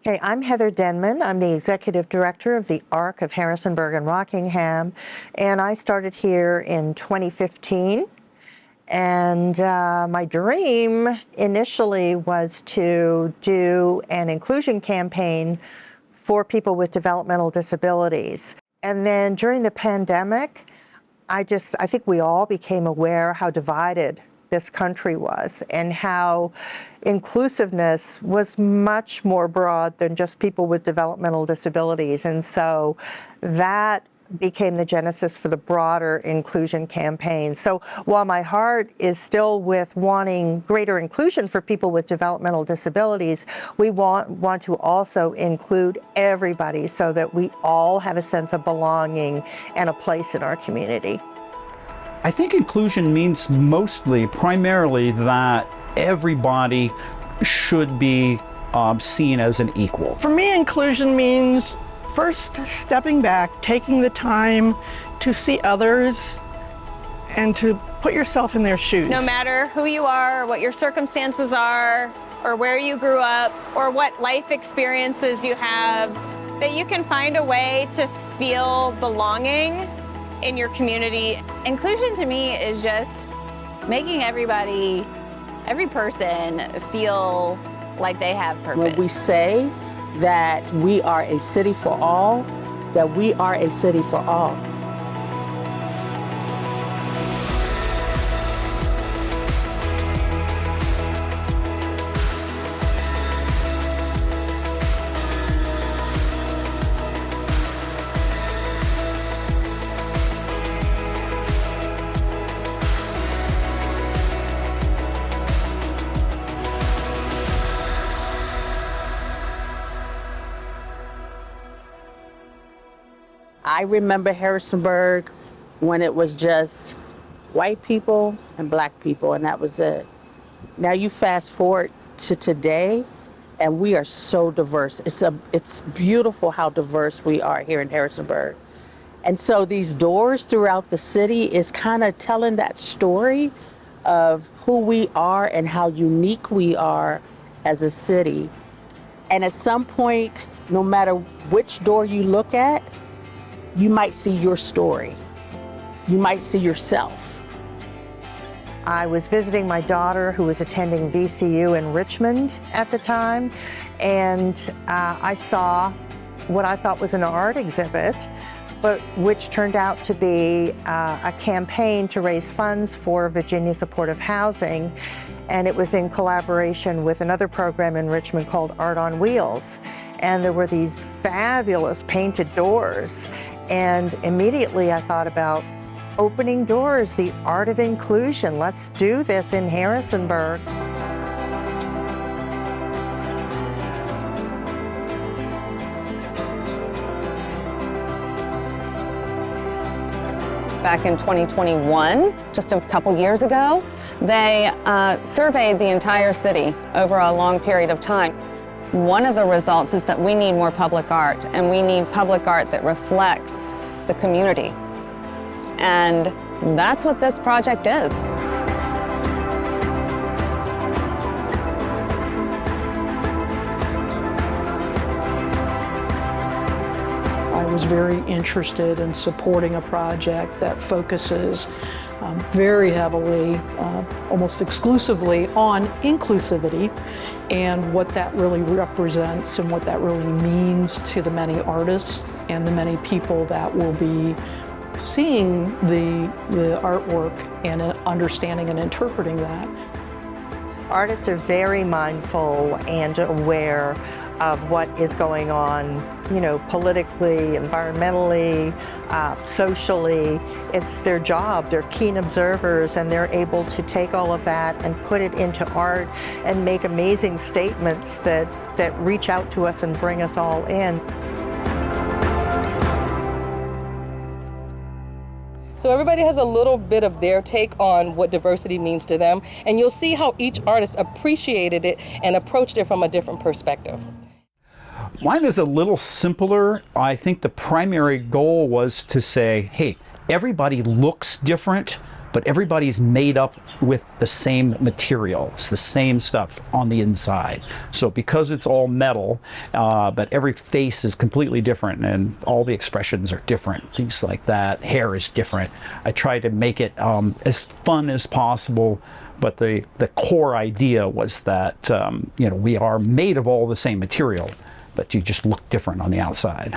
Hey, I'm Heather Denman. I'm the Executive Director of the ARC of Harrisonburg and Rockingham, and I started here in 2015. And my dream initially was to do an inclusion campaign for people with developmental disabilities. And then during the pandemic, I think we all became aware how divided this country was and how inclusiveness was much more broad than just people with developmental disabilities. And so that became the genesis for the broader inclusion campaign. So while my heart is still with wanting greater inclusion for people with developmental disabilities, we want to also include everybody so that we all have a sense of belonging and a place in our community. I think inclusion means primarily that everybody should be seen as an equal. For me, inclusion means first stepping back, taking the time to see others and to put yourself in their shoes. No matter who you are, or what your circumstances are, or where you grew up, or what life experiences you have, that you can find a way to feel belonging in your community. Inclusion to me is just making every person feel like they have purpose. When we say that we are a city for all, that we are a city for all. I remember Harrisonburg when it was just white people and black people, and that was it. Now you fast forward to today, and we are so diverse. It's beautiful how diverse we are here in Harrisonburg. And so these doors throughout the city is kind of telling that story of who we are and how unique we are as a city. And at some point, no matter which door you look at, you might see your story. You might see yourself. I was visiting my daughter who was attending VCU in Richmond at the time, and I saw what I thought was an art exhibit, but which turned out to be a campaign to raise funds for Virginia Supportive Housing, and it was in collaboration with another program in Richmond called Art on Wheels. And there were these fabulous painted doors. And immediately I thought about opening doors, the art of inclusion. Let's do this in Harrisonburg. Back in 2021, just a couple years ago, they surveyed the entire city over a long period of time. One of the results is that we need more public art, and we need public art that reflects the community. And that's what this project is. I was very interested in supporting a project that focuses very heavily, almost exclusively on inclusivity and what that really represents and what that really means to the many artists and the many people that will be seeing the artwork and understanding and interpreting that. Artists are very mindful and aware of what is going on, politically, environmentally, socially. It's their job. They're keen observers, and they're able to take all of that and put it into art and make amazing statements that reach out to us and bring us all in. So everybody has a little bit of their take on what diversity means to them, and you'll see how each artist appreciated it and approached it from a different perspective. Mine is a little simpler. I think the primary goal was to say, hey, everybody looks different, but everybody's made up with the same material. It's the same stuff on the inside. So because it's all metal, but every face is completely different and all the expressions are different, things like that. Hair is different. I try to make it as fun as possible, but the core idea was that we are made of all the same material, but you just look different on the outside.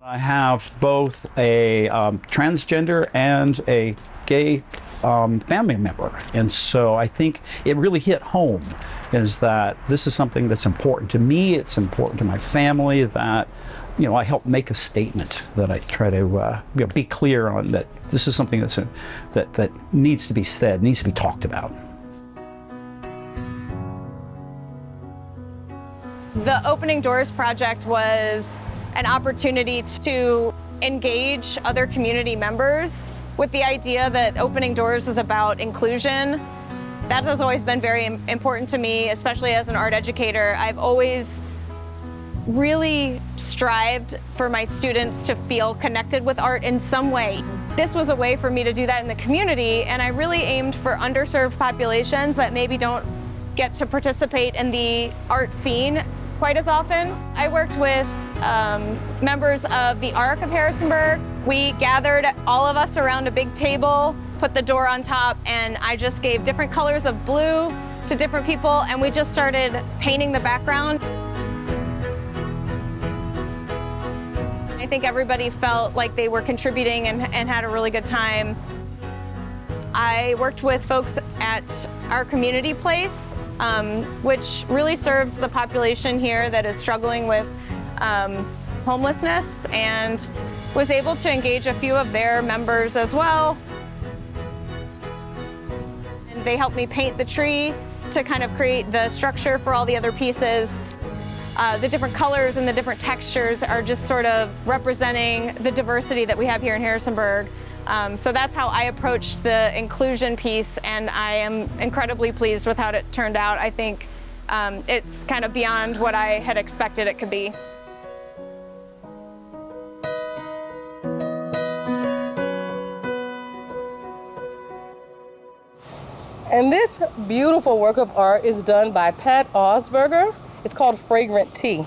I have both a transgender and a gay family member, and so I think it really hit home, is that this is something that's important to me, it's important to my family, that I help make a statement, that I try to be clear on that this is something that needs to be said, needs to be talked about. The Opening Doors project was an opportunity to engage other community members with the idea that Opening Doors is about inclusion. That has always been very important to me, especially as an art educator. I've always really strived for my students to feel connected with art in some way. This was a way for me to do that in the community, and I really aimed for underserved populations that maybe don't get to participate in the art scene quite as often. I worked with members of the ARC of Harrisonburg. We gathered all of us around a big table, put the door on top, and I just gave different colors of blue to different people, and we just started painting the background. I think everybody felt like they were contributing and had a really good time. I worked with folks at our community place, which really serves the population here that is struggling with homelessness, and was able to engage a few of their members as well. And they helped me paint the tree to kind of create the structure for all the other pieces. The different colors and the different textures are just sort of representing the diversity that we have here in Harrisonburg. So that's how I approached the inclusion piece, and I am incredibly pleased with how it turned out. I think it's kind of beyond what I had expected it could be. And this beautiful work of art is done by Pat Osberger. It's called Fragrant Tea.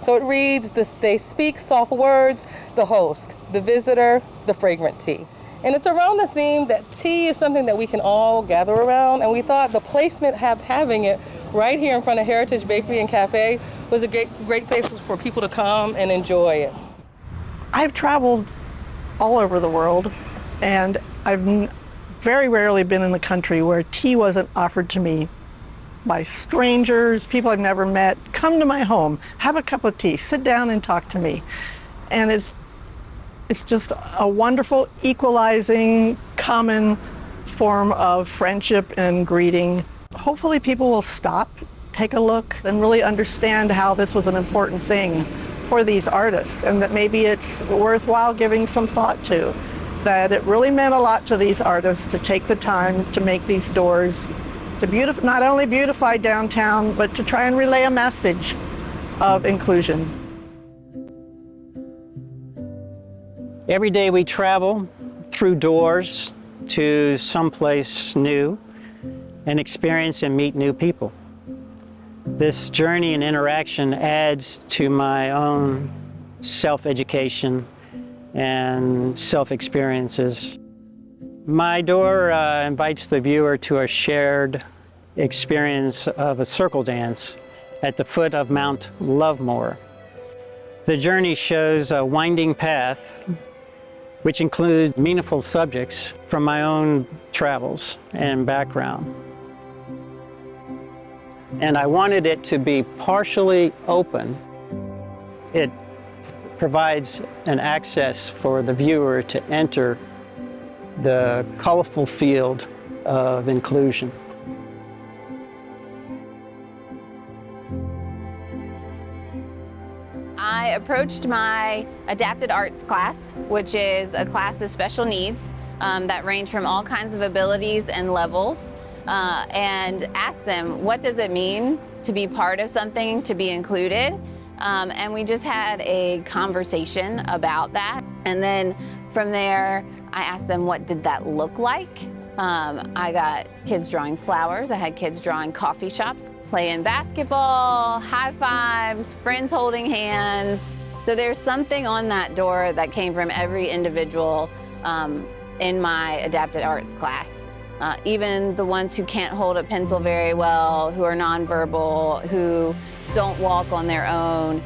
So it reads, they speak soft words, the host, the visitor, the fragrant tea. And it's around the theme that tea is something that we can all gather around, and we thought the placement having it right here in front of Heritage Bakery and Cafe was a great place for people to come and enjoy it. I've traveled all over the world, and I've very rarely been in the country where tea wasn't offered to me by strangers, people I've never met. Come to my home, have a cup of tea, sit down and talk to me. And it's just a wonderful, equalizing, common form of friendship and greeting. Hopefully people will stop, take a look, and really understand how this was an important thing for these artists, and that maybe it's worthwhile giving some thought to. That it really meant a lot to these artists to take the time to make these doors, to not only beautify downtown, but to try and relay a message of inclusion. Every day we travel through doors to someplace new and experience and meet new people. This journey and interaction adds to my own self-education and self-experiences. My door invites the viewer to a shared experience of a circle dance at the foot of Mount Lovemore. The journey shows a winding path which includes meaningful subjects from my own travels and background. And I wanted it to be partially open. It provides an access for the viewer to enter the colorful field of inclusion. I approached my adapted arts class, which is a class of special needs that range from all kinds of abilities and levels, and asked them, what does it mean to be part of something, to be included? And we just had a conversation about that. And then From there, I asked them what did that look like. I got kids drawing flowers. I had kids drawing coffee shops, playing basketball, high fives, friends holding hands. So there's something on that door that came from every individual in my adapted arts class. Even the ones who can't hold a pencil very well, who are nonverbal, who don't walk on their own,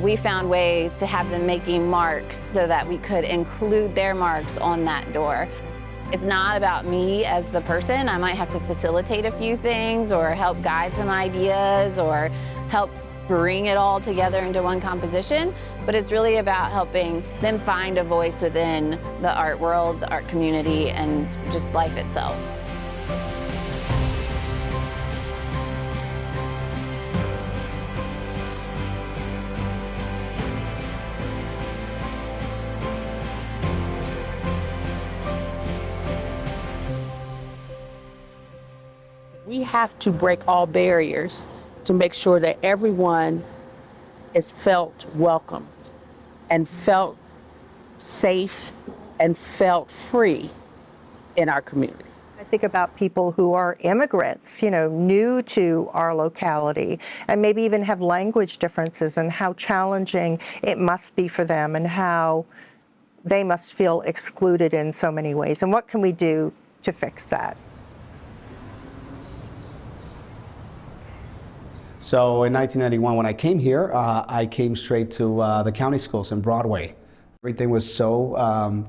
we found ways to have them making marks so that we could include their marks on that door. It's not about me as the person. I might have to facilitate a few things or help guide some ideas or help bring it all together into one composition, but it's really about helping them find a voice within the art world, the art community, and just life itself. We have to break all barriers to make sure that everyone is felt welcomed and felt safe and felt free in our community. I think about people who are immigrants, new to our locality, and maybe even have language differences, and how challenging it must be for them and how they must feel excluded in so many ways. And what can we do to fix that? So in 1991, when I came here, I came straight to the county schools in Broadway. Everything was so,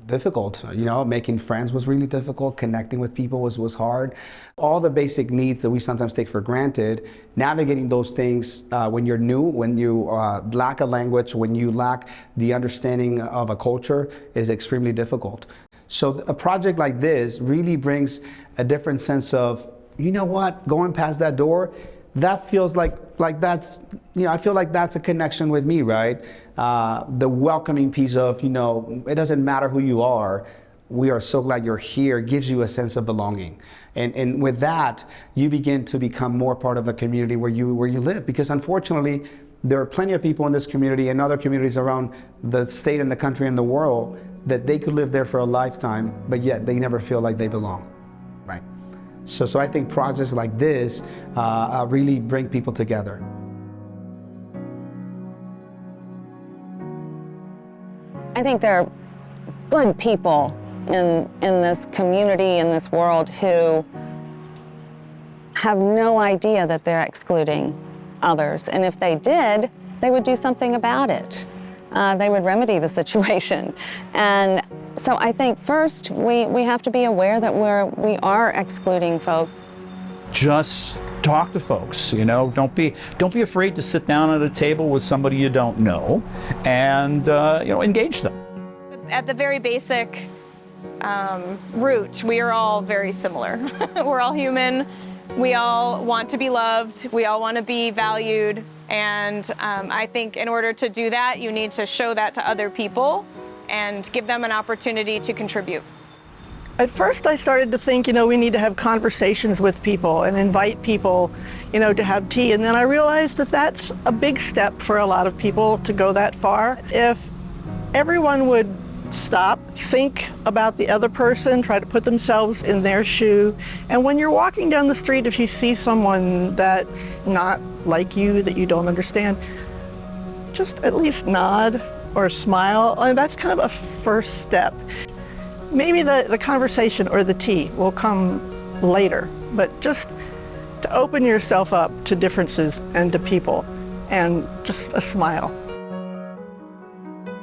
difficult. Making friends was really difficult. Connecting with people was hard. All the basic needs that we sometimes take for granted, navigating those things when you're new, when you lack a language, when you lack the understanding of a culture is extremely difficult. So a project like this really brings a different sense of, you know what, going past that door, that feels like that's, I feel like that's a connection with me, right? The welcoming piece of, it doesn't matter who you are, we are so glad you're here, gives you a sense of belonging. And with that, you begin to become more part of the community where you live. Because unfortunately, there are plenty of people in this community and other communities around the state and the country and the world that they could live there for a lifetime, but yet they never feel like they belong, right? So I think projects like this really bring people together. I think there are good people in this community, in this world, who have no idea that they're excluding others. And if they did, they would do something about it. They would remedy the situation. And so I think first we have to be aware that we are excluding folks. Just talk to folks, don't be afraid to sit down at a table with somebody you don't know and engage them. At the very basic root, we are all very similar. We're all human. We all want to be loved. We all want to be valued. And I think in order to do that, you need to show that to other people and give them an opportunity to contribute. At first I started to think, we need to have conversations with people and invite people, to have tea. And then I realized that that's a big step for a lot of people to go that far. If everyone would stop, think about the other person, try to put themselves in their shoe. And when you're walking down the street, if you see someone that's not like you, that you don't understand, just at least nod or smile. And that's kind of a first step. Maybe the conversation or the tea will come later, but just to open yourself up to differences and to people, and just a smile.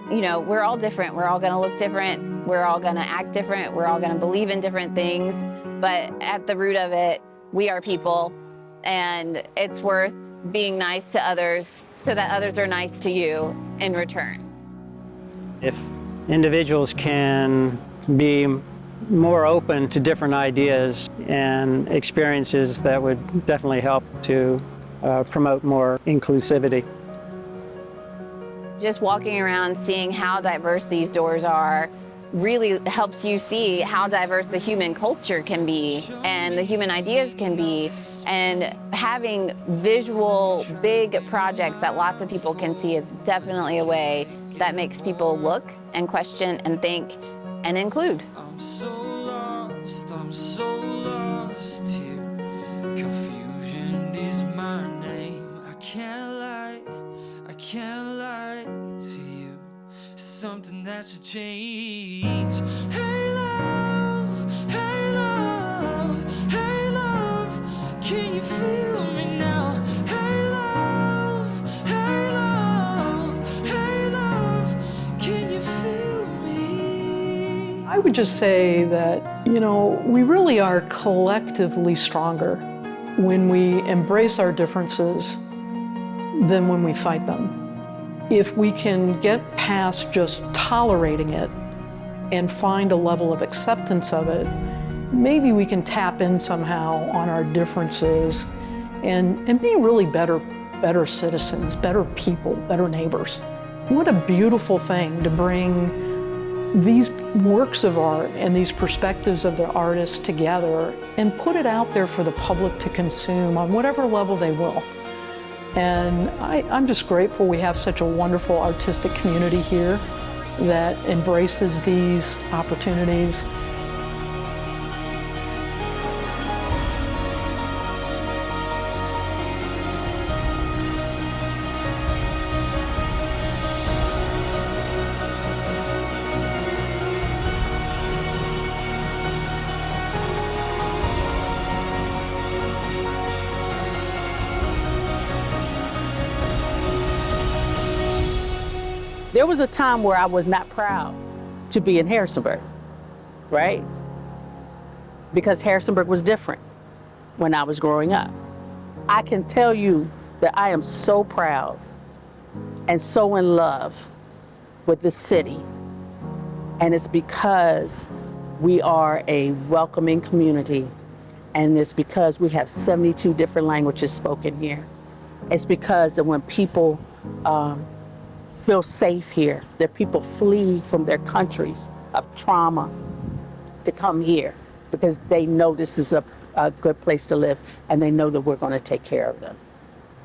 We're all different. We're all going to look different. We're all going to act different. We're all going to believe in different things. But at the root of it, we are people, and it's worth being nice to others so that others are nice to you in return. If individuals can be more open to different ideas and experiences, that would definitely help to promote more inclusivity. Just walking around, seeing how diverse these doors are, really helps you see how diverse the human culture can be and the human ideas can be. And having visual, big projects that lots of people can see is definitely a way that makes people look and question and think and include. I'm so lost here. Confusion is my name. I can't lie to you. Something that should change. Hey love, hey love, hey love, can you feel me now? Hey love, hey love, hey love, can you feel me? I would just say that, we really are collectively stronger when we embrace our differences than when we fight them. If we can get past just tolerating it and find a level of acceptance of it, maybe we can tap in somehow on our differences and be really better citizens, better people, better neighbors. What a beautiful thing to bring these works of art and these perspectives of the artists together and put it out there for the public to consume on whatever level they will. And I'm just grateful we have such a wonderful artistic community here that embraces these opportunities. There was a time where I was not proud to be in Harrisonburg, right? Because Harrisonburg was different when I was growing up. I can tell you that I am so proud and so in love with this city. And it's because we are a welcoming community, and it's because we have 72 different languages spoken here. It's because that when people feel safe here, that people flee from their countries of trauma to come here because they know this is a good place to live and they know that we're going to take care of them.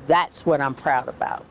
That's what I'm proud about.